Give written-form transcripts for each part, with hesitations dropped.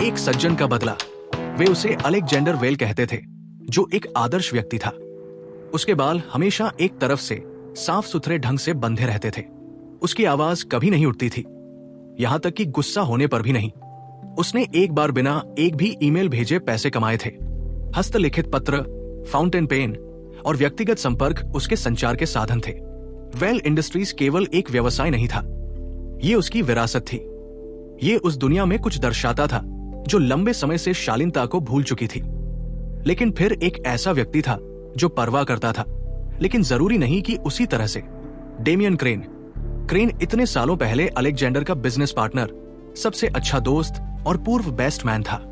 एक सज्जन का बदला। वे उसे अलेक्जेंडर वेल कहते थे, जो एक आदर्श व्यक्ति था। उसके बाल हमेशा एक तरफ से साफ सुथरे ढंग से बंधे रहते थे। उसकी आवाज कभी नहीं उठती थी, यहां तक कि गुस्सा होने पर भी नहीं। उसने एक बार बिना एक भी ईमेल भेजे पैसे कमाए थे। हस्तलिखित पत्र, फाउंटेन पेन और व्यक्तिगत संपर्क उसके संचार के साधन थे। वेल इंडस्ट्रीज केवल एक व्यवसाय नहीं था, ये उसकी विरासत थी। ये उस दुनिया में कुछ दर्शाता था जो लंबे समय से शालीनता को भूल चुकी थी। लेकिन फिर एक ऐसा व्यक्ति था जो परवाह करता था, लेकिन जरूरी नहीं कि उसी तरह से। Damien crane. क्रेन इतने सालों पहले अलेक्जेंडर का बिजनेस पार्टनर, सबसे अच्छा दोस्त और पूर्व बेस्ट मैन था।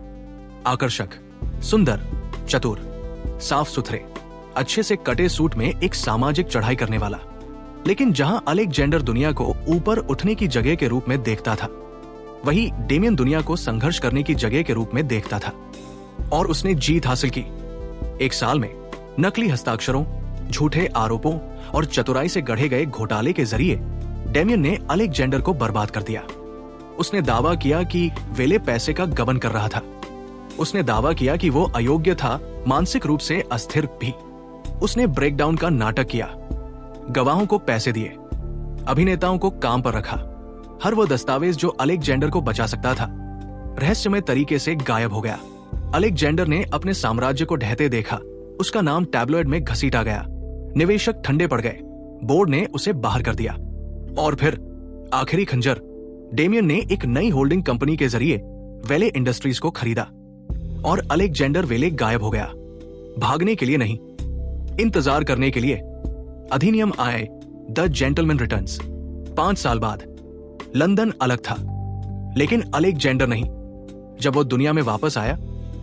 आकर्षक, सुंदर, चतुर, साफ सुथरे, अच्छे से कटे सूट में एक सामाजिक चढ़ाई करने वाला। लेकिन जहां अलेक्जेंडर दुनिया को ऊपर उठने की जगह के रूप में देखता था, वही डेमियन दुनिया को संघर्ष करने की जगह के रूप में देखता था। और उसने जीत हासिल की। एक साल में नकली हस्ताक्षरों, झूठे आरोपों और चतुराई से गढ़े गए घोटाले के जरिए डेमियन ने अलेक्जेंडर को बर्बाद कर दिया। उसने दावा किया कि वेले पैसे का गबन कर रहा था। उसने दावा किया कि वो अयोग्य था, मानसिक रूप से अस्थिर भी। उसने ब्रेकडाउन का नाटक किया, गवाहों को पैसे दिए, अभिनेताओं को काम पर रखा। हर वो दस्तावेज जो अलेक्जेंडर को बचा सकता था, रहस्यमय तरीके से गायब हो गया। अलेक्जेंडर ने अपने साम्राज्य को ढहते देखा। उसका नाम टैब्लॉइड में घसीटा गया। निवेशक ठंडे पड़ गए। बोर्ड ने उसे बाहर कर दिया। और फिर आखिरी खंजर, डेमियन ने एक नई होल्डिंग कंपनी के जरिए वेले इंडस्ट्रीज को खरीदा और अलेक्जेंडर वेले गायब हो गया। भागने के लिए नहीं, इंतजार करने के लिए। अधिनियम आए, द जेंटलमैन रिटर्न्स। 5 साल बाद लंदन अलग था, लेकिन अलेक्जेंडर नहीं। जब वो दुनिया में वापस आया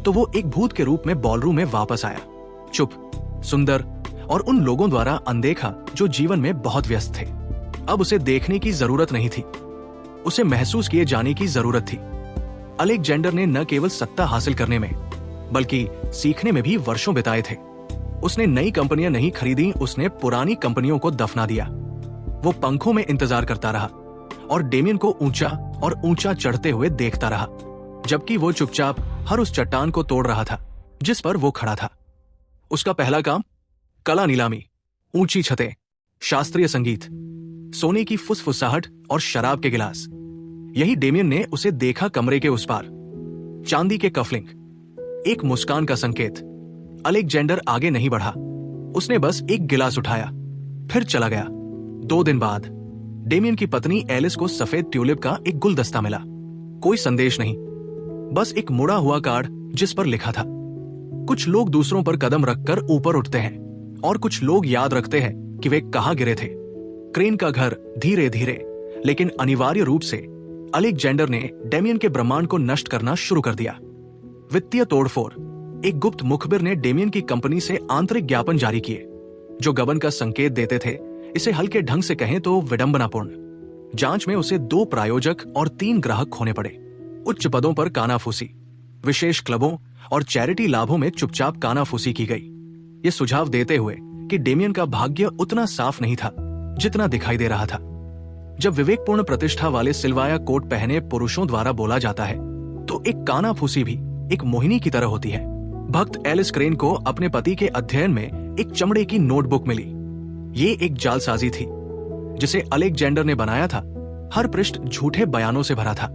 तो वो एक भूत के रूप में बॉलरूम में वापस आया, चुप, सुंदर और उन लोगों द्वारा अनदेखा जो जीवन में बहुत व्यस्त थे। अब उसे देखने की जरूरत नहीं थी, उसे महसूस किए जाने की जरूरत थी। अलेक्जेंडर ने न केवल सत्ता हासिल करने में, बल्कि सीखने में भी वर्षों बिताए थे। उसने नई कंपनियां नहीं खरीदी, उसने पुरानी कंपनियों को दफना दिया। वो पंखों में इंतजार करता रहा और डेमियन को ऊंचा और ऊंचा चढ़ते हुए देखता रहा, जबकि वो चुपचाप हर उस चट्टान को तोड़ रहा था जिस पर वो खड़ा था। उसका पहला काम, कला नीलामी, ऊंची छतें, शास्त्रीय संगीत, सोने की फुसफुसाहट और शराब के गिलास। यही डेमियन ने उसे देखा कमरे के उस पार। चांदी के कफलिंग, एक मुस्कान का संकेत। अलेक्जेंडर आगे नहीं बढ़ा, उसने बस एक गिलास उठाया, फिर चला गया। 2 दिन बाद डेमियन की पत्नी एलिस को सफेद ट्यूलिप का एक गुलदस्ता मिला। कोई संदेश नहीं, बस एक मुड़ा हुआ कार्ड जिस पर लिखा था, कुछ लोग दूसरों पर कदम रखकर ऊपर उठते हैं और कुछ लोग याद रखते हैं कि वे कहां गिरे थे। क्रेन का घर धीरे धीरे लेकिन अनिवार्य रूप से अलेक्जेंडर ने डेमियन के ब्रह्मांड को नष्ट करना शुरू कर दिया। वित्तीय तोड़फोड़, एक गुप्त मुखबिर ने डेमियन की कंपनी से आंतरिक ज्ञापन जारी किए जो गबन का संकेत देते थे। इसे हल्के ढंग से कहें तो विडंबनापूर्ण। जांच में उसे 2 प्रायोजक और 3 ग्राहक खोने पड़े। उच्च पदों पर कानाफूसी, विशेष क्लबों और चैरिटी लाभों में चुपचाप कानाफूसी की गई, ये सुझाव देते हुए कि डेमियन का भाग्य उतना साफ नहीं था जितना दिखाई दे रहा था। जब विवेकपूर्ण प्रतिष्ठा वाले सिल्वाया कोट पहने पुरुषों द्वारा बोला जाता है तो एक कानाफूसी भी एक मोहिनी की तरह होती है। भक्त एलिस क्रेन को अपने पति के अध्ययन में एक चमड़े की नोटबुक मिली। ये एक जालसाजी थी जिसे अलेक्जेंडर ने बनाया था। हर पृष्ठ झूठे बयानों से भरा था,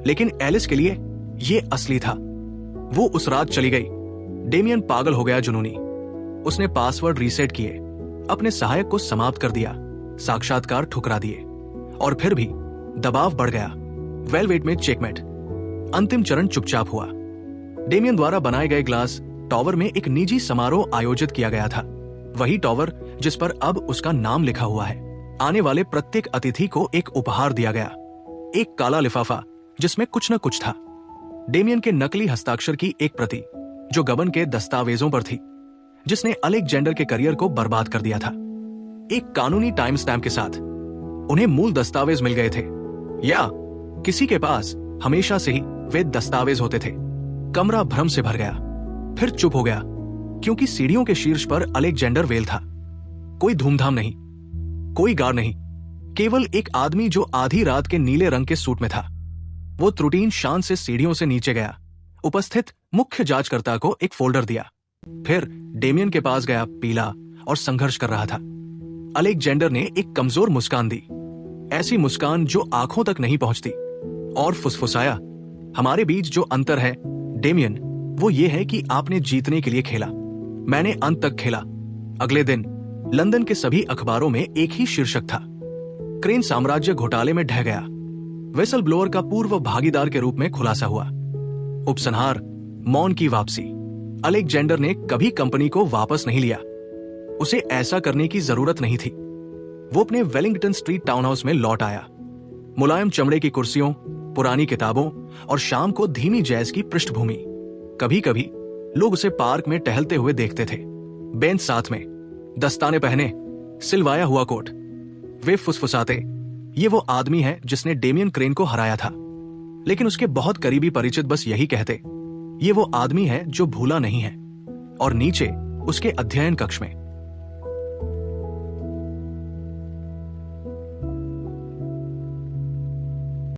लेकिन एलिस के लिए ये असली था। वो उस रात चली गई। डेमियन पागल हो गया, जुनूनी। उसने पासवर्ड रीसेट किए, अपने सहायक को समाप्त कर दिया, साक्षात्कार ठुकरा दिए, और फिर भी दबाव बढ़ गया। वेलवेट में चेकमेट। अंतिम चरण चुपचाप हुआ। डेमियन द्वारा बनाए गए ग्लास टॉवर में एक निजी समारोह आयोजित किया गया था, वही टॉवर जिस पर अब उसका नाम लिखा हुआ है। आने वाले प्रत्येक अतिथि को एक उपहार दिया गया, एक काला लिफाफा जिसमें कुछ न कुछ था। डेमियन के नकली हस्ताक्षर की एक प्रति जो गबन के दस्तावेजों पर थी, जिसने अलेक्जेंडर के करियर को बर्बाद कर दिया था। एक कानूनी टाइम स्टैम्प के साथ उन्हें मूल दस्तावेज मिल गए थे, या किसी के पास हमेशा से ही वे दस्तावेज होते थे। कमरा भ्रम से भर गया, फिर चुप हो गया, क्योंकि सीढ़ियों के शीर्ष पर अलेक्जेंडर वेल था। कोई धूमधाम नहीं, कोई गार नहीं, केवल एक आदमी जो आधी रात के नीले रंग के सूट में था। वो त्रुटीन शान से सीढ़ियों से नीचे गया, उपस्थित मुख्य जांचकर्ता को एक फोल्डर दिया, फिर डेमियन के पास गया, पीला और संघर्ष कर रहा था। अलेक्जेंडर ने एक कमजोर मुस्कान दी, ऐसी मुस्कान जो आंखों तक नहीं पहुंचती, और फुसफुसाया, हमारे बीच जो अंतर है डेमियन, वो ये है कि आपने जीतने के लिए खेला, मैंने अंत तक खेला। अगले दिन लंदन के सभी अखबारों में एक ही शीर्षक था, क्रेन साम्राज्य घोटाले में ढह गया, वेसल ब्लोअर का पूर्व भागीदार के रूप में खुलासा हुआ। उपसंहार, मौन की वापसी। अलेक्जेंडर ने कभी कंपनी को वापस नहीं लिया, उसे ऐसा करने की जरूरत नहीं थी। वो अपने वेलिंगटन स्ट्रीट टाउन हाउस में लौट आया, मुलायम चमड़े की कुर्सियों, पुरानी किताबों और शाम को धीमी जैज की पृष्ठभूमि। कभी कभी लोग उसे पार्क में टहलते हुए देखते थे, बेंच साथ में, दस्ताने पहने, सिलवाया हुआ कोट। वे फुसफुसाते, ये वो आदमी है जिसने डेमियन क्रेन को हराया था। लेकिन उसके बहुत करीबी परिचित बस यही कहते, ये वो आदमी है जो भूला नहीं है। और नीचे उसके अध्ययन कक्ष में